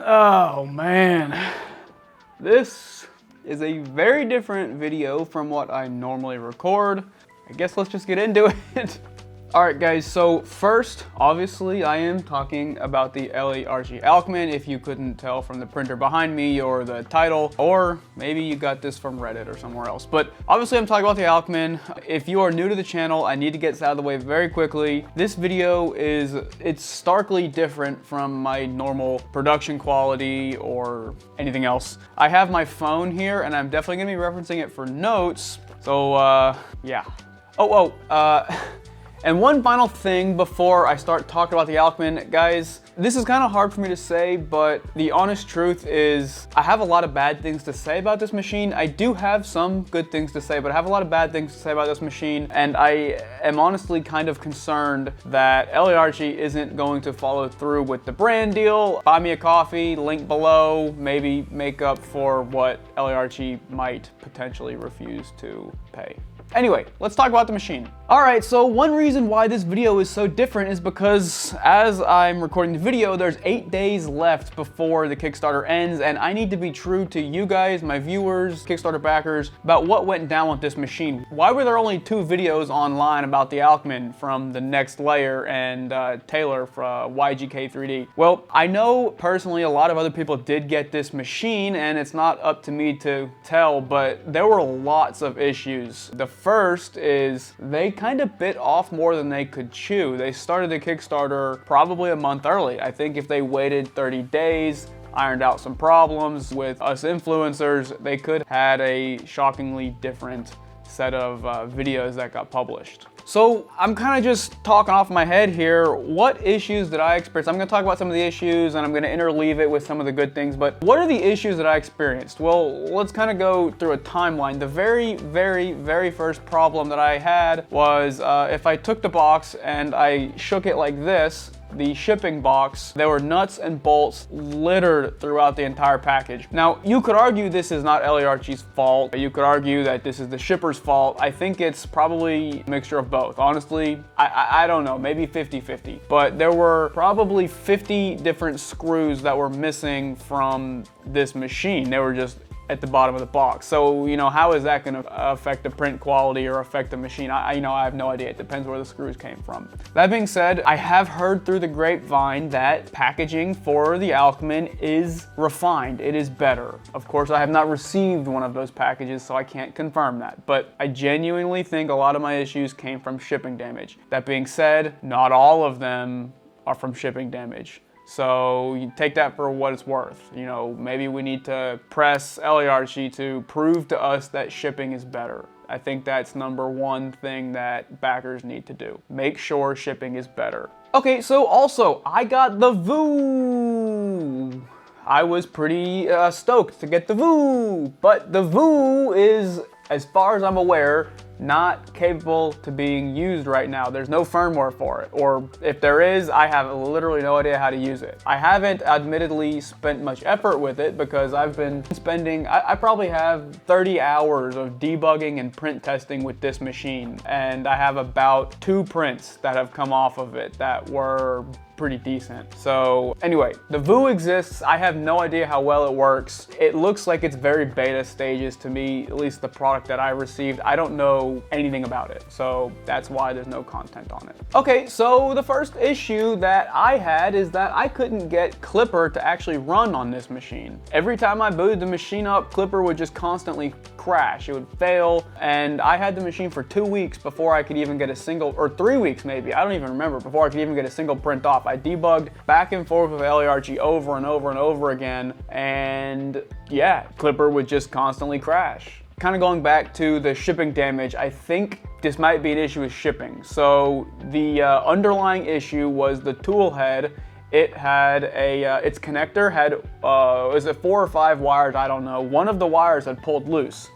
Oh man, this is a very different video from what I normally record. I guess let's just get into it. All right guys, so first, obviously I am talking about the Elyarchi Alchman, if you couldn't tell from the printer behind me or the title, or maybe you got this from Reddit or somewhere else. But obviously I'm talking about the Alchman. If you are new to the channel, I need to get this out of the way very quickly. This video it's starkly different from my normal production quality or anything else. I have my phone here and I'm definitely gonna be referencing it for notes. So yeah. And one final thing before I start talking about the Alcheman, guys, this is kind of hard for me to say, but the honest truth is I have a lot of bad things to say about this machine. I do have some good things to say, but I have a lot of bad things to say about this machine, and I am honestly kind of concerned that Elyarchi isn't going to follow through with the brand deal. Buy me a coffee, link below, maybe make up for what Elyarchi might potentially refuse to pay. Anyway, let's talk about the machine. All right, so one reason why this video is so different is because as I'm recording the video, there's 8 days left before the Kickstarter ends, and I need to be true to you guys, my viewers, Kickstarter backers, about what went down with this machine. Why were there only 2 videos online about the Alcheman from The Next Layer and Taylor from YGK3D? Well, I know personally a lot of other people did get this machine, and it's not up to me to tell, but there were lots of issues. The first is they kind of bit off more than they could chew. They started the Kickstarter probably a month early. I think if they waited 30 days, ironed out some problems with us influencers, they could have had a shockingly different set of videos that got published. So I'm kind of just talking off my head here. What issues did I experience? I'm going to talk about some of the issues and I'm going to interleave it with some of the good things, but what are the issues that I experienced? Well, let's kind of go through a timeline. The very first problem that I had was if I took the box and I shook it like this, the shipping box, there were nuts and bolts littered throughout the entire package. Now, you could argue this is not Elyarchi's fault. You could argue that this is the shipper's fault. I think it's probably a mixture of both. Honestly, I don't know, maybe 50-50. But there were probably 50 different screws that were missing from this machine. They were just at the bottom of the box. So, you know, how is that gonna affect the print quality or affect the machine? I have no idea. It depends where the screws came from. That being said, I have heard through the grapevine that packaging for the Alcheman is refined. It is better. Of course, I have not received one of those packages, so I can't confirm that. But I genuinely think a lot of my issues came from shipping damage. That being said, not all of them are from shipping damage. So you take that for what it's worth. You know, maybe we need to press Elyarchi to prove to us that shipping is better. I think that's #1 thing that backers need to do. Make sure shipping is better. Okay, so also, I got the VOO. I was pretty stoked to get the VOO, but the VOO is, as far as I'm aware, not capable to being used right now. There's no firmware for it, or if there is, I have literally no idea how to use it. I haven't admittedly spent much effort with it because I've been spending, I probably have 30 hours of debugging and print testing with this machine, and I have about 2 prints that have come off of it that were pretty decent. So anyway, the VOO exists. I have no idea how well it works. It looks like it's very beta stages to me, at least the product that I received. I don't know anything about it, so that's why there's no content on it. Okay, so the first issue that I had is that I couldn't get Clipper to actually run on this machine. Every time I booted the machine up, Clipper would just constantly crash. It would fail, and I had the machine for 2 weeks before I could even get a single, or 3 weeks maybe, I don't even remember, before I could even get a single print off. I debugged back and forth with Elyarchi over and over and over again, and yeah, Clipper would just constantly crash. Kind of going back to the shipping damage, I think this might be an issue with shipping. So the underlying issue was the tool head. It had its connector had, was it 4 or 5 wires? I don't know. One of the wires had pulled loose,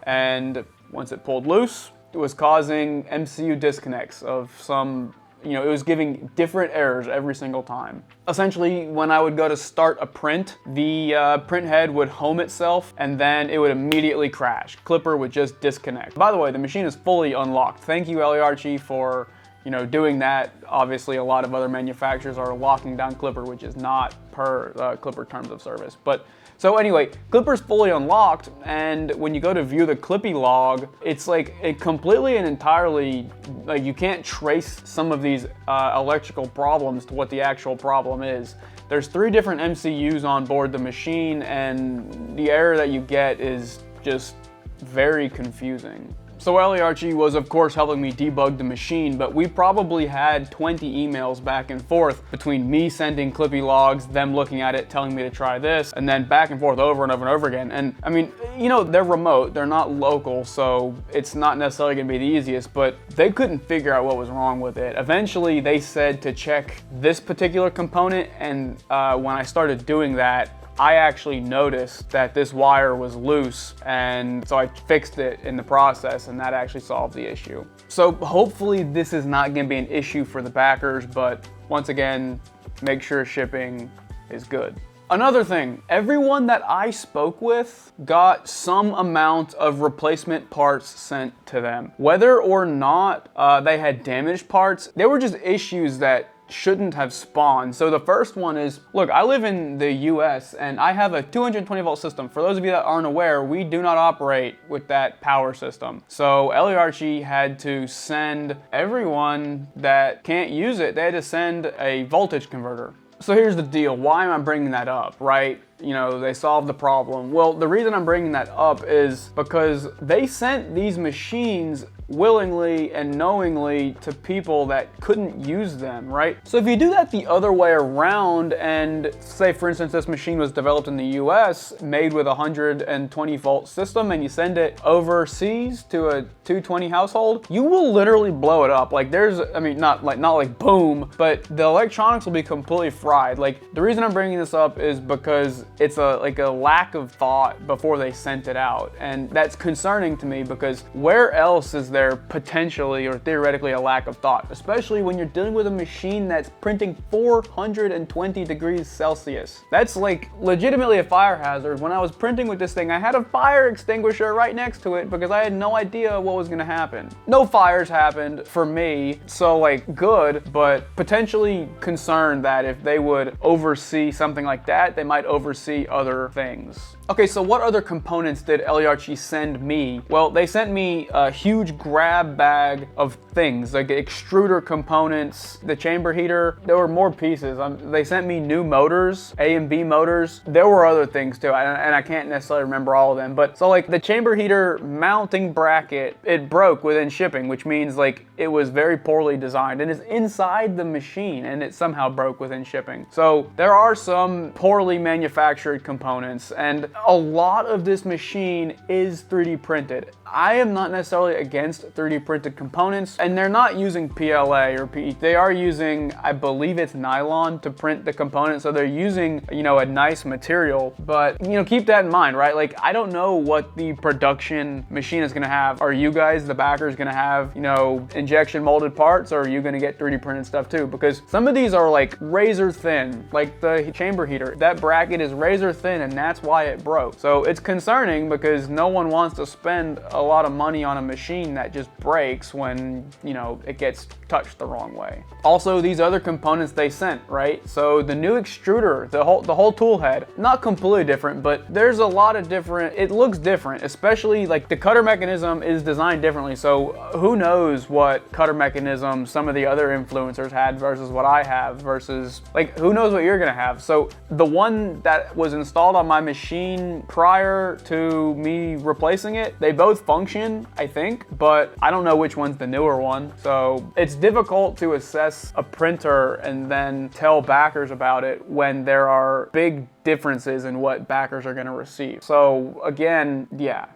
and once it pulled loose, it was causing MCU disconnects of some, you know, it was giving different errors every single time. Essentially, when I would go to start a print, the print head would home itself and then it would immediately crash. Clipper would just disconnect. By the way, the machine is fully unlocked. Thank you, Elyarchi, for you know, doing that, obviously a lot of other manufacturers are locking down Klipper, which is not per Klipper terms of service. But so anyway, Klipper's fully unlocked, and when you go to view the Clippy log, it's like it completely and entirely, like you can't trace some of these electrical problems to what the actual problem is. There's 3 different MCUs on board the machine, and the error that you get is just very confusing. So Elyarchi was of course helping me debug the machine, but we probably had 20 emails back and forth between me sending Clippy logs, them looking at it, telling me to try this, and then back and forth over and over and over again. And I mean, you know, they're remote, they're not local, so it's not necessarily gonna be the easiest, but they couldn't figure out what was wrong with it. Eventually they said to check this particular component, and when I started doing that, I actually noticed that this wire was loose, and so I fixed it in the process, and that actually solved the issue. So hopefully this is not gonna be an issue for the backers, but once again, make sure shipping is good. Another thing, everyone that I spoke with got some amount of replacement parts sent to them. Whether or not they had damaged parts, they were just issues that shouldn't have spawned. So the first one is, look, I live in the US and I have a 220 volt system. For those of you that aren't aware, we do not operate with that power system. So Elyarchi had to send everyone that can't use it, they had to send a voltage converter. So here's the deal, why am I bringing that up, right? You know, they solved the problem. Well, the reason I'm bringing that up is because they sent these machines willingly and knowingly to people that couldn't use them, right? So if you do that the other way around, and say for instance this machine was developed in the US, made with a 120 volt system, and you send it overseas to a 220 household, you will literally blow it up. Like there's, I mean, not like boom, but the electronics will be completely fried. Like the reason I'm bringing this up is because it's like a lack of thought before they sent it out, and that's concerning to me because where else is there potentially or theoretically a lack of thought, especially when you're dealing with a machine that's printing 420 degrees Celsius. That's like legitimately a fire hazard. When I was printing with this thing, I had a fire extinguisher right next to it because I had no idea what was gonna happen. No fires happened for me, so like good, but potentially concerned that if they would oversee something like that, they might oversee other things. Okay, so what other components did Elyarchi send me? Well, they sent me a huge grab bag of things, like extruder components, the chamber heater. There were more pieces. They sent me new motors, A and B motors. There were other things too, and I can't necessarily remember all of them. But so like the chamber heater mounting bracket, it broke within shipping, which means like it was very poorly designed and it's inside the machine and it somehow broke within shipping. So there are some poorly manufactured components, and a lot of this machine is 3D printed. I am not necessarily against 3D printed components, and they're not using PLA or PE. They are using, I believe it's nylon to print the component, so they're using, you know, a nice material, but you know, keep that in mind, right? Like, I don't know what the production machine is gonna have. Are you guys, the backers, gonna have, you know, injection molded parts, or are you gonna get 3D printed stuff too? Because some of these are like razor thin, like the chamber heater. That bracket is razor thin, and that's why it broke. So it's concerning because no one wants to spend a lot of money on a machine that just breaks when, you know, it gets touched the wrong way. Also, these other components they sent, right? So the new extruder, the whole tool head, not completely different, but there's a lot of different, it looks different, especially like the cutter mechanism is designed differently. So who knows what cutter mechanism some of the other influencers had versus what I have, versus like, who knows what you're gonna have. So the one that was installed on my machine prior to me replacing it, they both function, I think, but I don't know which one's the newer one. So it's difficult to assess a printer and then tell backers about it when there are big differences in what backers are gonna receive. So again, yeah.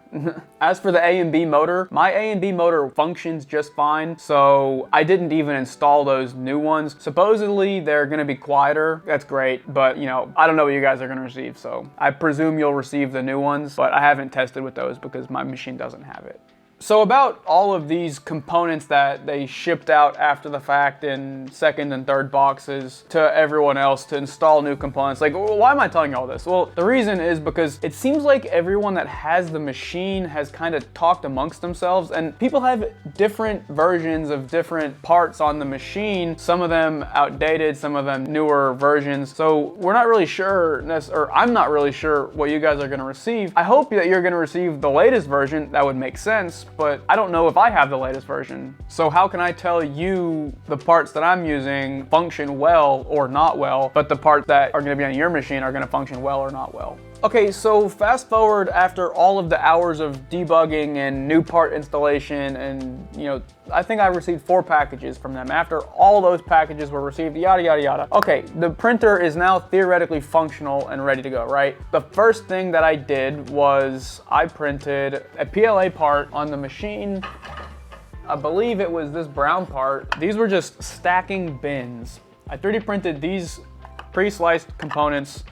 As for the A and B motor, my A and B motor functions just fine, so I didn't even install those new ones. Supposedly they're gonna be quieter, that's great, but you know, I don't know what you guys are gonna receive, so I presume you'll receive the new ones, but I haven't tested with those because my machine doesn't have it. So about all of these components that they shipped out after the fact in second and third boxes to everyone else to install new components. Like, why am I telling you all this? Well, the reason is because it seems like everyone that has the machine has kind of talked amongst themselves, and people have different versions of different parts on the machine. Some of them outdated, some of them newer versions. So we're not really sure, or I'm not really sure what you guys are gonna receive. I hope that you're gonna receive the latest version. That would make sense. But I don't know if I have the latest version. So how can I tell you the parts that I'm using function well or not well, but the parts that are gonna be on your machine are gonna function well or not well? Okay, so fast forward after all of the hours of debugging and new part installation, and I think I received 4 packages from them. After all those packages were received, yada, yada, yada. Okay, the printer is now theoretically functional and ready to go, right? The first thing that I did was I printed a PLA part on the machine. I believe it was this brown part. These were just stacking bins. I 3D printed these pre-sliced components,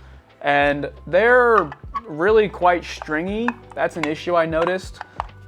and they're really quite stringy. That's an issue I noticed.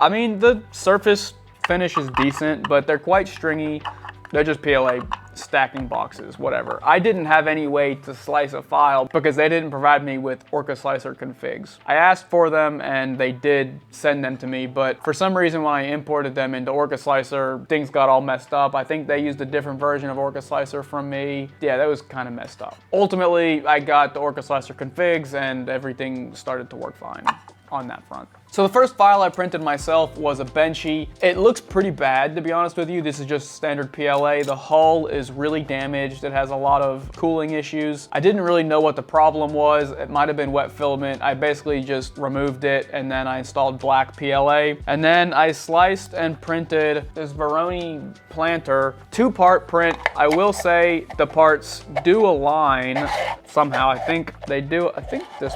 I mean, the surface finish is decent, but they're quite stringy. They're just PLA stacking boxes, whatever. I didn't have any way to slice a file because they didn't provide me with Orca Slicer configs. I asked for them and they did send them to me, but for some reason when I imported them into Orca Slicer, things got all messed up. I think they used a different version of Orca Slicer from me. Yeah, that was kind of messed up. Ultimately, I got the Orca Slicer configs and everything started to work fine on that front. So the first file I printed myself was a Benchy. It looks pretty bad, to be honest with you. This is just standard PLA. The hull is really damaged. It has a lot of cooling issues. I didn't really know what the problem was. It might have been wet filament. I basically just removed it and then I installed black PLA. And then I sliced and printed this Veroni planter 2-part print. I will say the parts do align somehow. I think they do. I think this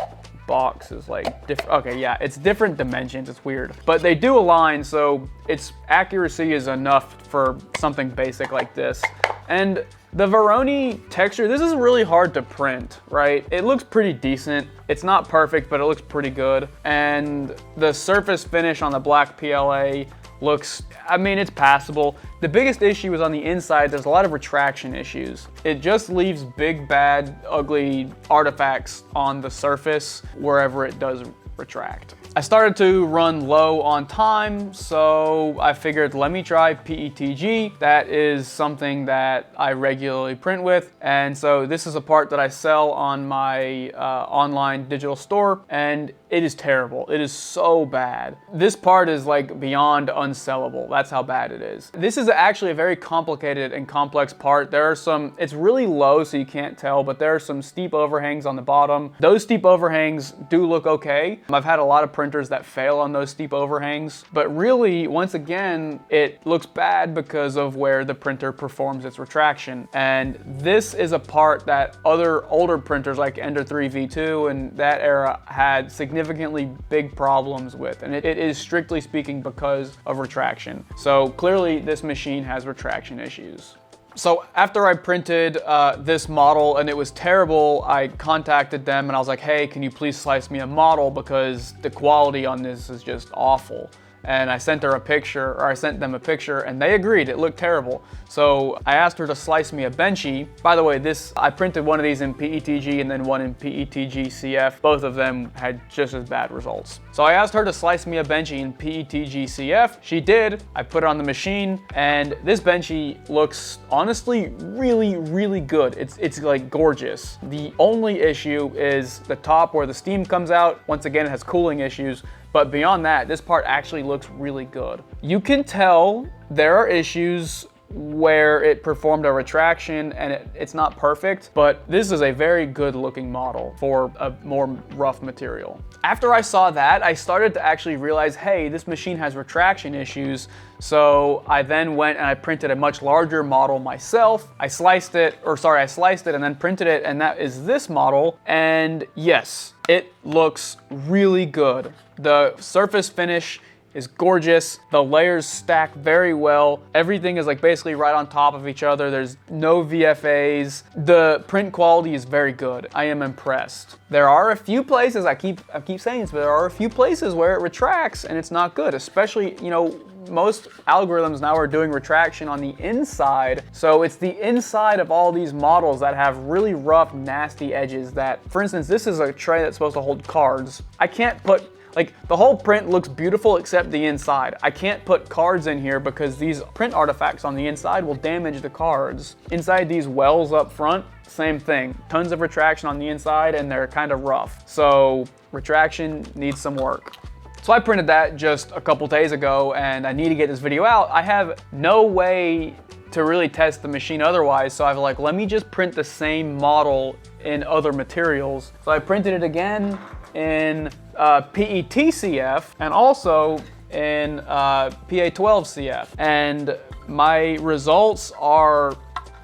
box is like different. Okay, yeah, it's different dimensions. It's weird, but they do align, so its accuracy is enough for something basic like this. And the Veroni texture, this is really hard to print, right? It looks pretty decent. It's not perfect, but it looks pretty good. And the surface finish on the black PLA looks, I mean, it's passable. The biggest issue is on the inside. There's a lot of retraction issues. It just leaves big, bad, ugly artifacts on the surface wherever it does retract. I started to run low on time, so I figured let me try PETG. That is something that I regularly print with, and so this is a part that I sell on my online digital store, and it is terrible. It is so bad. This part is like beyond unsellable. That's how bad it is. This is actually a very complicated and complex part. There are some, it's really low so you can't tell, but there are some steep overhangs on the bottom. Those steep overhangs do look okay. I've had a lot of printers that fail on those steep overhangs, but really, once again, it looks bad because of where the printer performs its retraction. And this is a part that other older printers like Ender 3 V2 and that era had significantly big problems with, and it is strictly speaking because of retraction. So clearly this machine has retraction issues. So after I printed this model and it was terrible, I contacted them and I was like, hey, can you please slice me a model because the quality on this is just awful. And I sent them a picture, and they agreed, it looked terrible. So I asked her to slice me a Benchy. By the way, I printed one of these in PETG and then one in PETG CF. Both of them had just as bad results. So I asked her to slice me a Benchy in PETG CF. She did. I put it on the machine, and this Benchy looks honestly really, really good. It's like gorgeous. The only issue is the top where the steam comes out. Once again, it has cooling issues. But beyond that, this part actually looks really good. You can tell there are issues where it performed a retraction and it's not perfect, but this is a very good looking model for a more rough material. After I saw that, I started to actually realize, hey, this machine has retraction issues. So I then went and I printed a much larger model myself. I sliced it and then printed it, and that is this model. And yes, it looks really good. The surface finish is gorgeous. The layers stack very well. Everything is like basically right on top of each other. There's no VFAs. The print quality is very good. I am impressed. There are a few places, I keep saying this, but there are a few places where it retracts and it's not good, especially, you know, most algorithms now are doing retraction on the inside. So it's the inside of all these models that have really rough, nasty edges that, for instance, this is a tray that's supposed to hold cards. I can't put, like, the whole print looks beautiful except the inside. I can't put cards in here because these print artifacts on the inside will damage the cards. Inside these wells up front, same thing. Tons of retraction on the inside and they're kind of rough. So retraction needs some work. So I printed that just a couple days ago and I need to get this video out. I have no way to really test the machine otherwise, so I was like, let me just print the same model in other materials. So I printed it again in PETCF and also in PA12CF. And my results are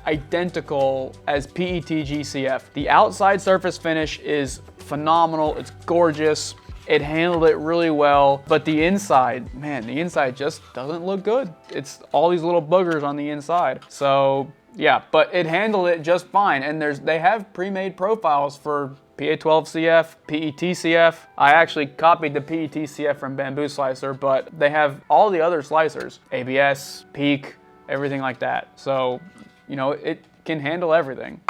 identical as PETGCF. The outside surface finish is phenomenal, it's gorgeous. It handled it really well, but the inside, man, the inside just doesn't look good. It's all these little boogers on the inside. So yeah, but it handled it just fine. And they have pre-made profiles for PA12CF, PETCF. I actually copied the PETCF from Bamboo Slicer, but they have all the other slicers, ABS, PEEK, everything like that. So, you know, it can handle everything.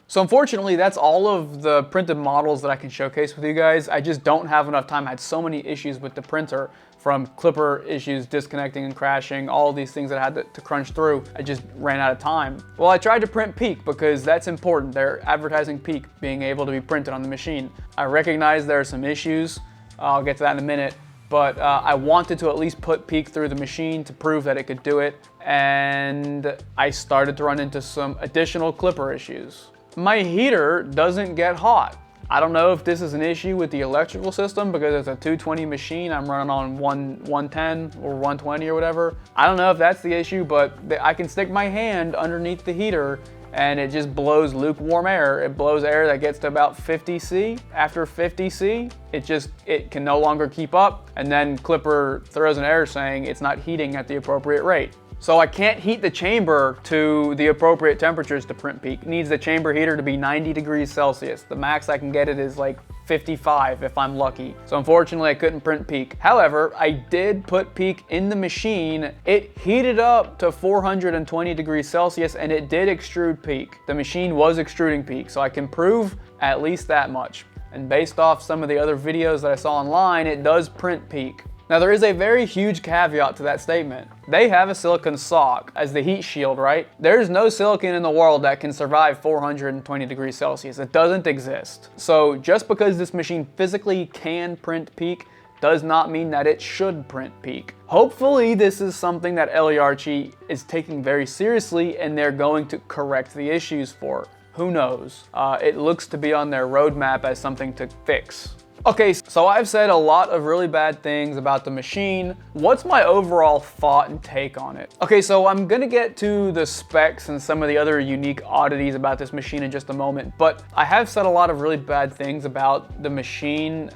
So unfortunately, that's all of the printed models that I can showcase with you guys. I just don't have enough time. I had so many issues with the printer, from clipper issues, disconnecting and crashing, all of these things that I had to crunch through. I just ran out of time. Well, I tried to print PEEK because that's important. They're advertising PEEK being able to be printed on the machine. I recognize there are some issues. I'll get to that in a minute. But I wanted to at least put PEEK through the machine to prove that it could do it. And I started to run into some additional clipper issues. My heater doesn't get hot. I don't know if this is an issue with the electrical system because it's a 220 machine. I'm running on 110 or 120 or whatever. I don't know if that's the issue, but I can stick my hand underneath the heater and it just blows lukewarm air. It blows air that gets to about 50 C. After 50 C, it can no longer keep up, and then Clipper throws an error saying it's not heating at the appropriate rate. So I can't heat the chamber to the appropriate temperatures to print PEEK. It needs the chamber heater to be 90 degrees Celsius. The max I can get it is like 55 if I'm lucky. So unfortunately I couldn't print PEEK. However, I did put PEEK in the machine. It heated up to 420 degrees Celsius and it did extrude PEEK. The machine was extruding PEEK, so I can prove at least that much. And based off some of the other videos that I saw online, it does print PEEK. Now there is a very huge caveat to that statement. They have a silicon sock as the heat shield, right? There's no silicon in the world that can survive 420 degrees Celsius. It doesn't exist. So just because this machine physically can print PEEK does not mean that it should print PEEK. Hopefully this is something that Elyarchi is taking very seriously and they're going to correct the issues for. Who knows? It looks to be on their roadmap as something to fix. Okay, so I've said a lot of really bad things about the machine. What's my overall thought and take on it? Okay, so I'm gonna get to the specs and some of the other unique oddities about this machine in just a moment, but I have said a lot of really bad things about the machine.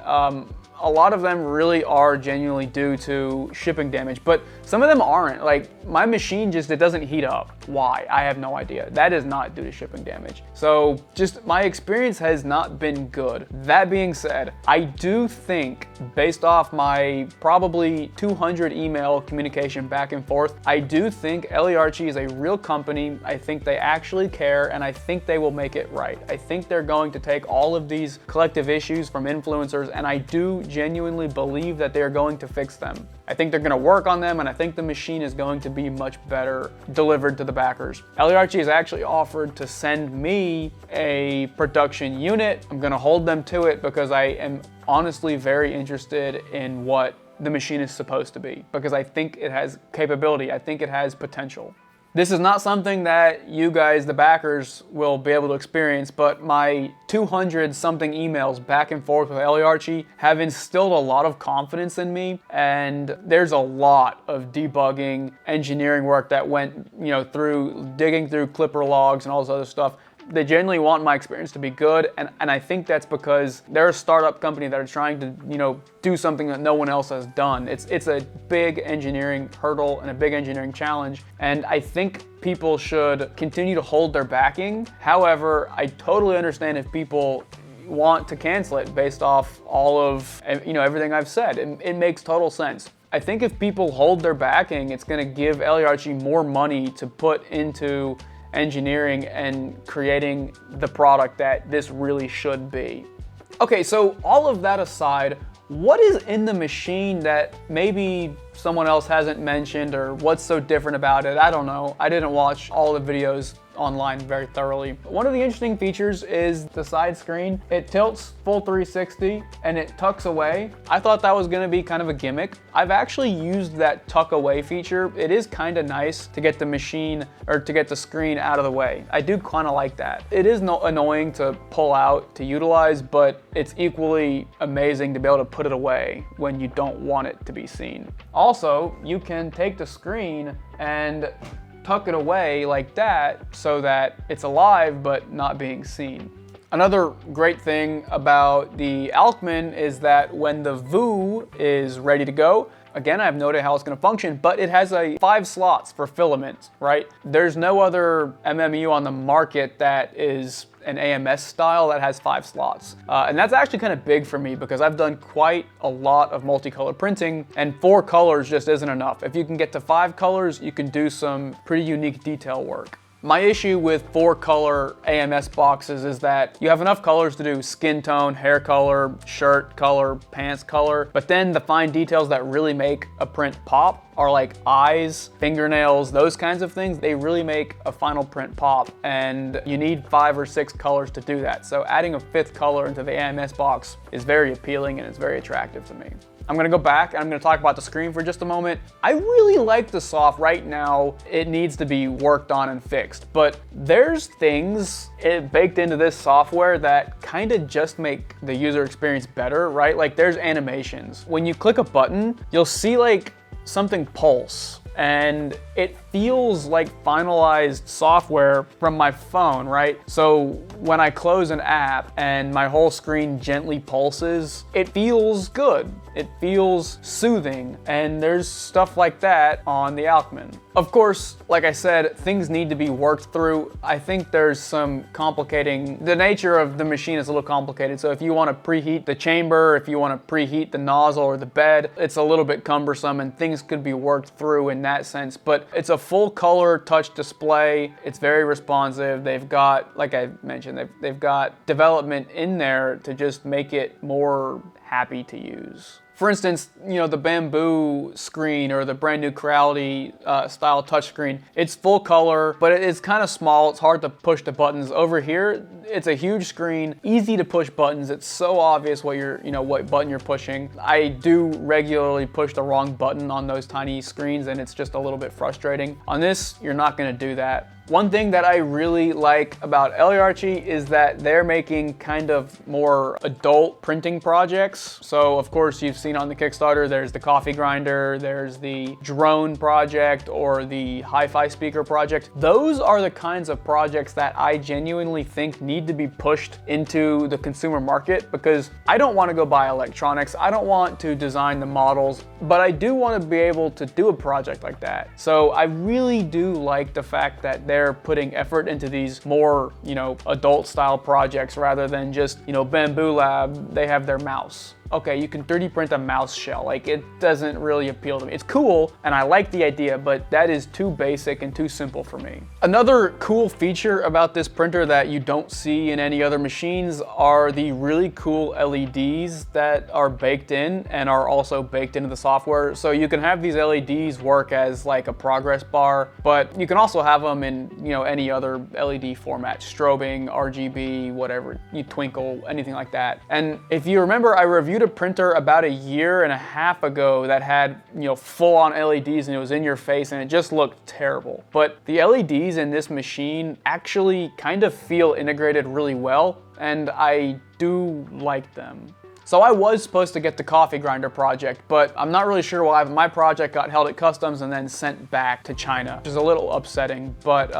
A lot of them really are genuinely due to shipping damage, but some of them aren't. Like, my machine it doesn't heat up. Why? I have no idea. That is not due to shipping damage. So just my experience has not been good. That being said, I do think, based off my probably 200 email communication back and forth, I do think Elyarchi is a real company. I think they actually care, and I think they will make it right. I think they're going to take all of these collective issues from influencers, and I do genuinely believe that they're going to fix them. I think they're going to work on them, and I think the machine is going to be much better delivered to the backers. Elyarchi has actually offered to send me a production unit. I'm going to hold them to it because I am honestly very interested in what the machine is supposed to be, because I think it has capability. I think it has potential. This is not something that you guys, the backers, will be able to experience, but my 200 something emails back and forth with Elyarchi have instilled a lot of confidence in me, and there's a lot of debugging, engineering work that went, through digging through Clipper logs and all this other stuff. They genuinely want my experience to be good, and I think that's because they're a startup company that are trying to, you know, do something that no one else has done. It's a big engineering hurdle and a big engineering challenge, and I think people should continue to hold their backing. However, I totally understand if people want to cancel it based off all of, you know, everything I've said. It makes total sense. I think if people hold their backing, it's going to give Elyarchi more money to put into engineering and creating the product that this really should be. Okay, so all of that aside, what is in the machine that maybe someone else hasn't mentioned, or what's so different about it? I don't know. I didn't watch all the videos online very thoroughly. One of the interesting features is the side screen. It tilts full 360 and it tucks away. I thought that was gonna be kind of a gimmick. I've actually used that tuck away feature. It is kind of nice to get the machine, or to get the screen out of the way. I do kind of like that. It is annoying to pull out to utilize, but it's equally amazing to be able to put it away when you don't want it to be seen. Also, you can take the screen and tuck it away like that so that it's alive but not being seen. Another great thing about the Alcheman is that when the VOO is ready to go, again, I have no idea how it's going to function, but it has 5 slots for filament, right? There's no other MMU on the market that is an AMS style that has 5 slots. And that's actually kind of big for me because I've done quite a lot of multicolor printing, and 4 colors just isn't enough. If you can get to 5 colors, you can do some pretty unique detail work. My issue with 4 color AMS boxes is that you have enough colors to do skin tone, hair color, shirt color, pants color, but then the fine details that really make a print pop are like eyes, fingernails, those kinds of things. They really make a final print pop, and you need 5 or 6 colors to do that. So adding a 5th color into the AMS box is very appealing and it's very attractive to me. I'm gonna go back and I'm gonna talk about the screen for just a moment. I really like the soft. Right now, it needs to be worked on and fixed, but there's things baked into this software that kind of just make the user experience better, right? Like there's animations. When you click a button, you'll see like something pulse, and it feels like finalized software from my phone, right? So when I close an app and my whole screen gently pulses, it feels good. It feels soothing, and there's stuff like that on the Alcheman. Of course, like I said, things need to be worked through. I think there's some complicating, the nature of the machine is a little complicated. So if you want to preheat the chamber, if you want to preheat the nozzle or the bed, it's a little bit cumbersome and things could be worked through in that sense. But it's a full color touch display. It's very responsive. They've got, like I mentioned, they've got development in there to just make it more happy to use. For instance, you know, the bamboo screen or the brand new Creality style touchscreen, it's full color, but it's kind of small. It's hard to push the buttons. Over here, it's a huge screen, easy to push buttons. It's so obvious what button you're pushing. I do regularly push the wrong button on those tiny screens, and it's just a little bit frustrating. On this, you're not gonna do that. One thing that I really like about Elyarchi is that they're making kind of more adult printing projects. So of course you've seen on the Kickstarter, there's the coffee grinder, there's the drone project, or the hi-fi speaker project. Those are the kinds of projects that I genuinely think need to be pushed into the consumer market, because I don't want to go buy electronics. I don't want to design the models, but I do want to be able to do a project like that. So I really do like the fact that they're putting effort into these more, adult style projects rather than just, Bamboo Lab, they have their mouse. Okay, you can 3D print a mouse shell. Like, it doesn't really appeal to me. It's cool, and I like the idea, but that is too basic and too simple for me. Another cool feature about this printer that you don't see in any other machines are the really cool LEDs that are baked in and are also baked into the software. So you can have these LEDs work as like a progress bar, but you can also have them in, any other LED format, strobing, RGB, whatever, you twinkle, anything like that. And if you remember, I reviewed a printer about 1.5 years ago that had, full-on LEDs, and it was in your face and it just looked terrible. But the LEDs in this machine actually kind of feel integrated really well, and I do like them. So I was supposed to get the coffee grinder project, but I'm not really sure why my project got held at customs and then sent back to China, which is a little upsetting. But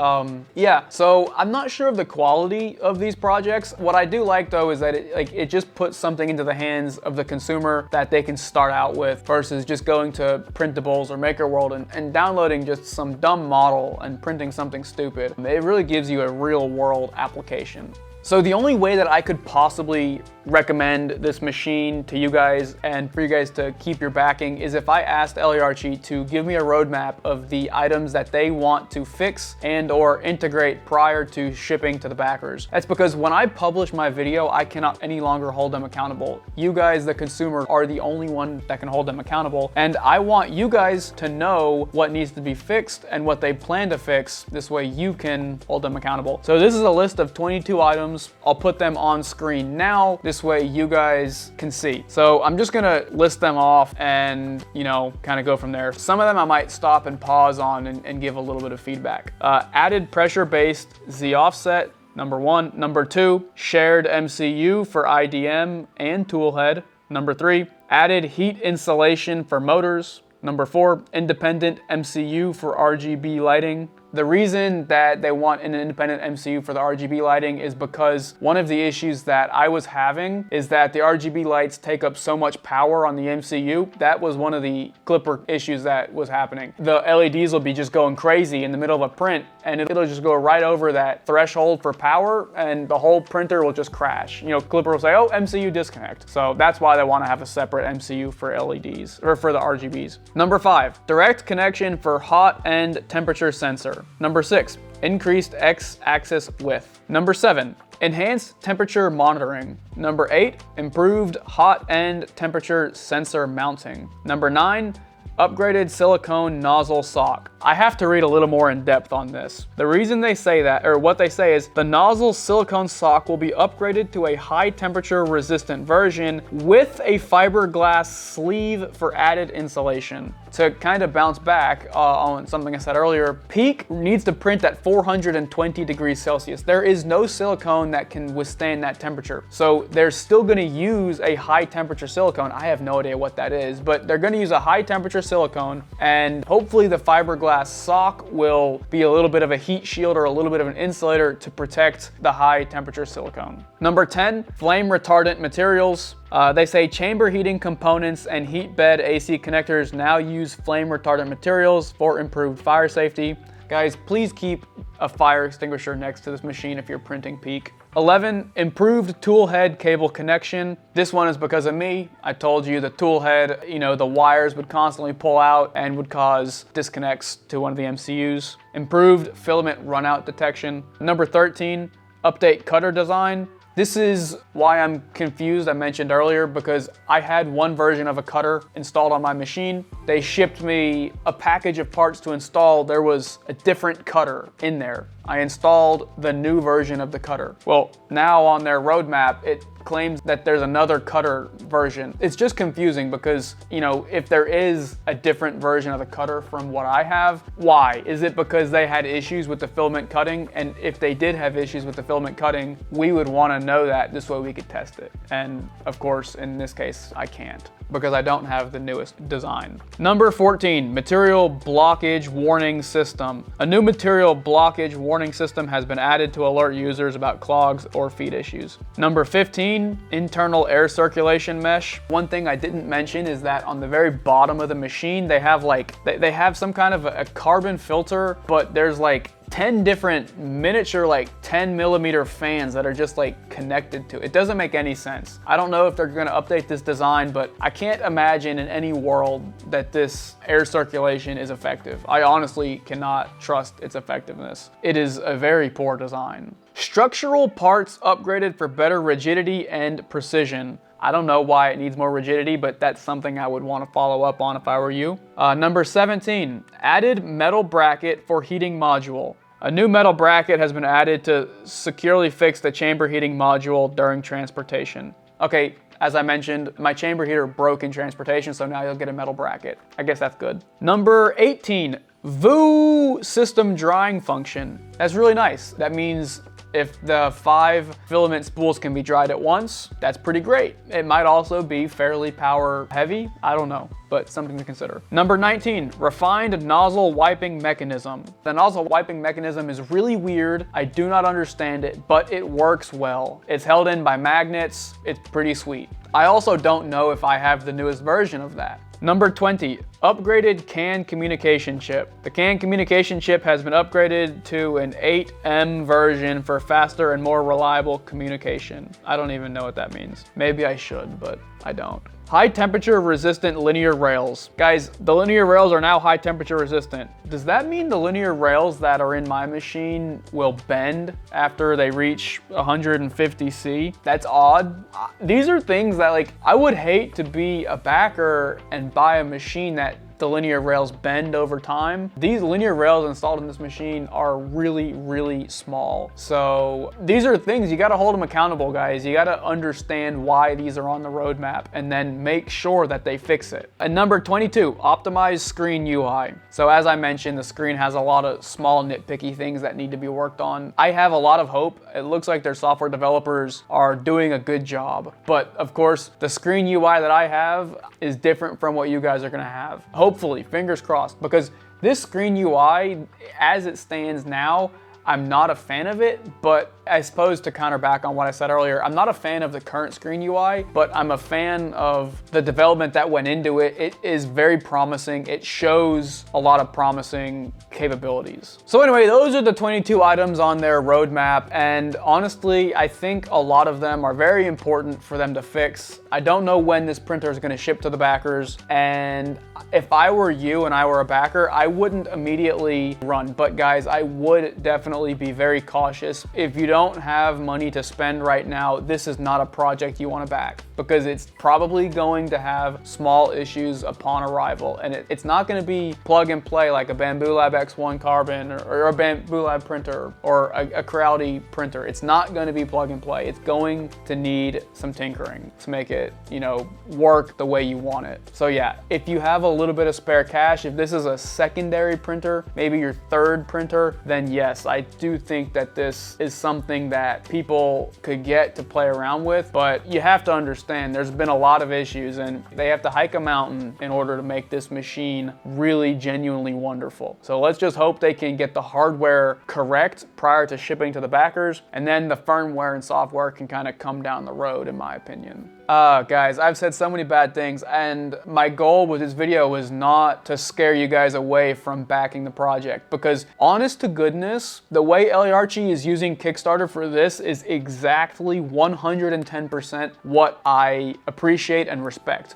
yeah, so I'm not sure of the quality of these projects. What I do like though is that it just puts something into the hands of the consumer that they can start out with versus just going to Printables or Maker World and downloading just some dumb model and printing something stupid. It really gives you a real world application. So the only way that I could possibly recommend this machine to you guys and for you guys to keep your backing is if I asked Elyarchi to give me a roadmap of the items that they want to fix and or integrate prior to shipping to the backers. That's because when I publish my video, I cannot any longer hold them accountable. You guys, the consumer, are the only one that can hold them accountable. And I want you guys to know what needs to be fixed and what they plan to fix. This way you can hold them accountable. So this is a list of 22 items. I'll put them on screen now. This way you guys can see. So I'm just gonna list them off and, you know, kind of go from there. Some of them I might stop and pause on and give a little bit of feedback. Added pressure-based Z offset, number 1. Number 2, shared MCU for IDM and toolhead. Number 3, added heat insulation for motors. Number 4, independent MCU for RGB lighting. The reason that they want an independent MCU for the RGB lighting is because one of the issues that I was having is that the RGB lights take up so much power on the MCU. That was one of the clipper issues that was happening. The LEDs will be just going crazy in the middle of a print and it'll just go right over that threshold for power and the whole printer will just crash. You know, clipper will say, oh, MCU disconnect. So that's why they want to have a separate MCU for LEDs or for the RGBs. Number 5, direct connection for hot and temperature sensor. Number 6, increased X-axis width. Number 7, enhanced temperature monitoring. Number 8, improved hot end temperature sensor mounting. Number 9, upgraded silicone nozzle sock. I have to read a little more in depth on this. The reason they say that, or what they say is, the nozzle silicone sock will be upgraded to a high temperature resistant version with a fiberglass sleeve for added insulation. To kind of bounce back on something I said earlier, PEEK needs to print at 420 degrees Celsius. There is no silicone that can withstand that temperature. So they're still gonna use a high temperature silicone. I have no idea what that is, but they're gonna use a high temperature silicone and hopefully the fiberglass sock will be a little bit of a heat shield or a little bit of an insulator to protect the high temperature silicone. Number 10, flame retardant materials. They say chamber heating components and heat bed AC connectors now use flame retardant materials for improved fire safety. Guys, please keep a fire extinguisher next to this machine if you're printing PEEK. 11, improved tool head cable connection. This one is because of me. I told you the tool head, you know, the wires would constantly pull out and would cause disconnects to one of the MCUs. Improved filament runout detection. Number 13, update cutter design. This is why I'm confused, I mentioned earlier, because I had one version of a cutter installed on my machine. They shipped me a package of parts to install. There was a different cutter in there. I installed the new version of the cutter. Well, now on their roadmap, it claims that there's another cutter version. It's just confusing because, you know, if there is a different version of the cutter from what I have, why? Is it because they had issues with the filament cutting? And if they did have issues with the filament cutting, we would want to know that. This way we could test it. And of course, in this case, I can't because I don't have the newest design. Number 14, material blockage warning system. A new material blockage warning system has been added to alert users about clogs or feed issues. Number 15, internal air circulation mesh. One thing I didn't mention is that on the very bottom of the machine, they have they have some kind of a carbon filter, but there's like 10 different miniature 10mm fans that are just connected to it. It doesn't make any sense. I don't know if they're gonna update this design, but I can't imagine in any world that this air circulation is effective. I honestly cannot trust its effectiveness. It is a very poor design. Structural parts upgraded for better rigidity and precision. I don't know why it needs more rigidity, but that's something I would want to follow up on if I were you. Number 17, added metal bracket for heating module. A new metal bracket has been added to securely fix the chamber heating module during transportation. Okay, as I mentioned, my chamber heater broke in transportation, so now you'll get a metal bracket. I guess that's good. Number 18, VOO system drying function. That's really nice. That means If the 5 filament spools can be dried at once, that's pretty great. It might also be fairly power heavy, I don't know, but something to consider. Number 19, refined nozzle wiping mechanism. The nozzle wiping mechanism is really weird. I do not understand it, but it works well. It's held in by magnets. It's pretty sweet. I also don't know if I have the newest version of that. Number 20, upgraded CAN communication chip. The CAN communication chip has been upgraded to an 8M version for faster and more reliable communication. I don't even know what that means. Maybe I should, but I don't. High temperature resistant linear rails. Guys, the linear rails are now high temperature resistant. Does that mean the linear rails that are in my machine will bend after they reach 150C? That's odd. These are things that, like, I would hate to be a backer and buy a machine that the linear rails bend over time. These linear rails installed in this machine are really, really small. So these are things, you gotta hold them accountable, guys. You gotta understand why these are on the roadmap and then make sure that they fix it. And number 22, optimized screen UI. So as I mentioned, the screen has a lot of small nitpicky things that need to be worked on. I have a lot of hope. It looks like their software developers are doing a good job. But of course, the screen UI that I have is different from what you guys are gonna have. Hopefully, fingers crossed, because this screen UI, as it stands now, I'm not a fan of it, but I suppose to counter back on what I said earlier, I'm not a fan of the current screen UI, but I'm a fan of the development that went into it. It is very promising. It shows a lot of promising capabilities. So anyway, those are the 22 items on their roadmap, and honestly, I think a lot of them are very important for them to fix. I don't know when this printer is going to ship to the backers, and if I were you and I were a backer, I wouldn't immediately run, but guys, I would definitely be very cautious. If you don't have money to spend right now, this is not a project you want to back, because it's probably going to have small issues upon arrival, and it's not going to be plug and play like a Bamboo Lab X1 Carbon or a Bamboo Lab printer or a Creality printer. It's not going to be plug and play. It's going to need some tinkering to make it, you know, work the way you want it. So yeah, if you have a little bit of spare cash, if this is a secondary printer, maybe your third printer, then yes, I do think that this is something that people could get to play around with, but you have to understand there's been a lot of issues and they have to hike a mountain in order to make this machine really genuinely wonderful. So let's just hope they can get the hardware correct prior to shipping to the backers, and then the firmware and software can kind of come down the road, in my opinion. Guys, I've said so many bad things, and my goal with this video was not to scare you guys away from backing the project, because honest to goodness, the way Elyarchi is using Kickstarter for this is exactly 110% what I appreciate and respect.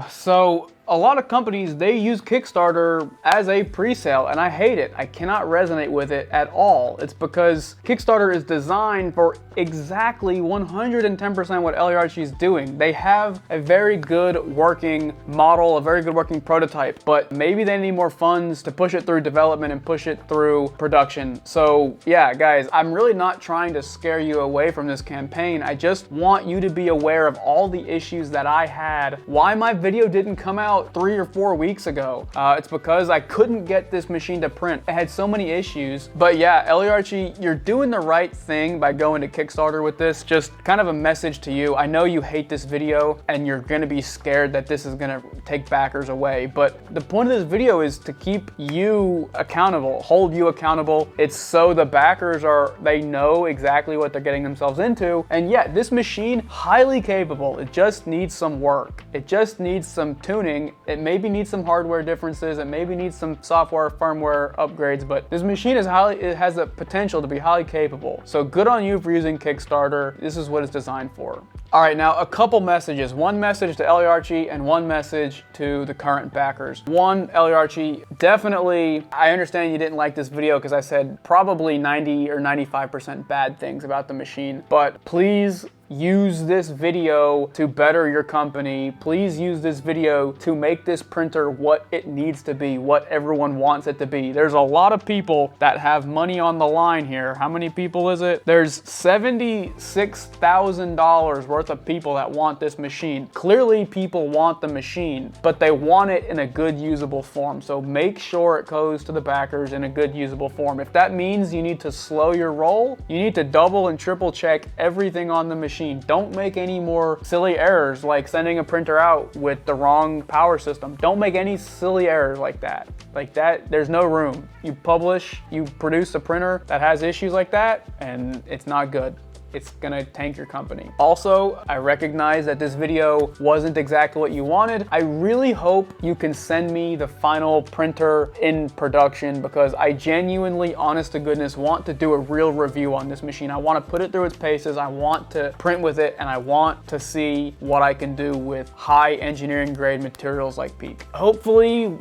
So a lot of companies, they use Kickstarter as a pre-sale, and I hate it. I cannot resonate with it at all. It's because Kickstarter is designed for exactly 110% what Elyarchi is doing. They have a very good working model, a very good working prototype, but maybe they need more funds to push it through development and push it through production. So yeah, guys, I'm really not trying to scare you away from this campaign. I just want you to be aware of all the issues that I had, why my video didn't come out 3 or 4 weeks ago. It's because I couldn't get this machine to print. It had so many issues. But yeah, Elyarchi, you're doing the right thing by going to Kickstarter with this. Just kind of a message to you. I know you hate this video and you're gonna be scared that this is gonna take backers away, but the point of this video is to keep you accountable, hold you accountable. It's so the backers they know exactly what they're getting themselves into. And yeah, this machine, highly capable. It just needs some work. It just needs some tuning. It maybe needs some hardware differences. It maybe needs some software, firmware upgrades, but this machine it has the potential to be highly capable. So good on you for using Kickstarter. This is what it's designed for. All right, now a couple messages. One message to Elyarchi and one message to the current backers. One, Elyarchi, definitely, I understand you didn't like this video because I said probably 90 or 95% bad things about the machine, but please use this video to better your company. Please use this video to make this printer what it needs to be, what everyone wants it to be. There's a lot of people that have money on the line here. How many people is it? There's $76,000 worth of people that want this machine. Clearly people want the machine, but they want it in a good usable form. So make sure it goes to the backers in a good usable form. If that means you need to slow your roll, you need to double and triple check everything on the machine. Don't make any more silly errors like sending a printer out with the wrong power system. Don't make any silly errors like that. There's no room. You produce a printer that has issues like that, and it's not good. It's gonna tank your company. Also, I recognize that this video wasn't exactly what you wanted. I really hope you can send me the final printer in production, because I genuinely, honest to goodness, want to do a real review on this machine. I want to put it through its paces. I want to print with it, and I want to see what I can do with high engineering grade materials like PEEK. Hopefully,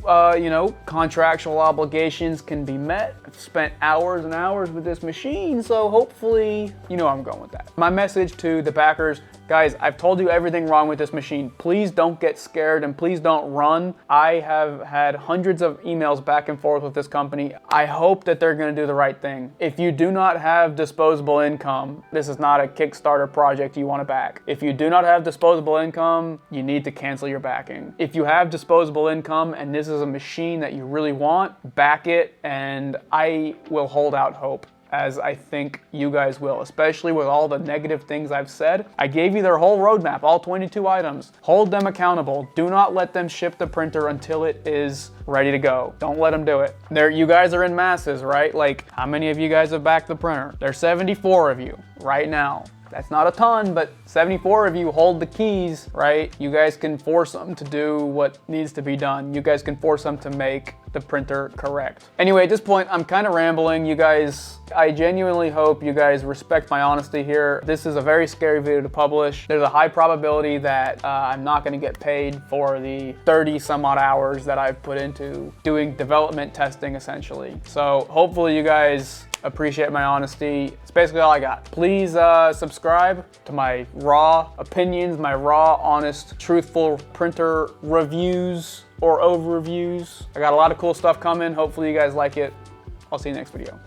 contractual obligations can be met. I've spent hours and hours with this machine, so hopefully, I'm going with that. My message to the backers, guys, I've told you everything wrong with this machine. Please don't get scared and please don't run. I have had hundreds of emails back and forth with this company. I hope that they're gonna do the right thing. If you do not have disposable income, this is not a Kickstarter project you wanna back. If you do not have disposable income, you need to cancel your backing. If you have disposable income and this is a machine that you really want, back it, and I will hold out hope, as I think you guys will, especially with all the negative things I've said. I gave you their whole roadmap, all 22 items. Hold them accountable. Do not let them ship the printer until it is ready to go. Don't let them do it. You guys are in masses, right? Like, how many of you guys have backed the printer? There's 74 of you right now. That's not a ton, but 74 of you hold the keys, right? You guys can force them to do what needs to be done. You guys can force them to make the printer correct. Anyway, at this point, I'm kind of rambling. You guys, I genuinely hope you guys respect my honesty here. This is a very scary video to publish. There's a high probability that I'm not gonna get paid for the 30 some odd hours that I've put into doing development testing, essentially. So hopefully you guys appreciate my honesty. It's basically all I got. Please subscribe to my raw opinions, my raw, honest, truthful printer reviews or overviews. I got a lot of cool stuff coming. Hopefully you guys like it. I'll see you next video.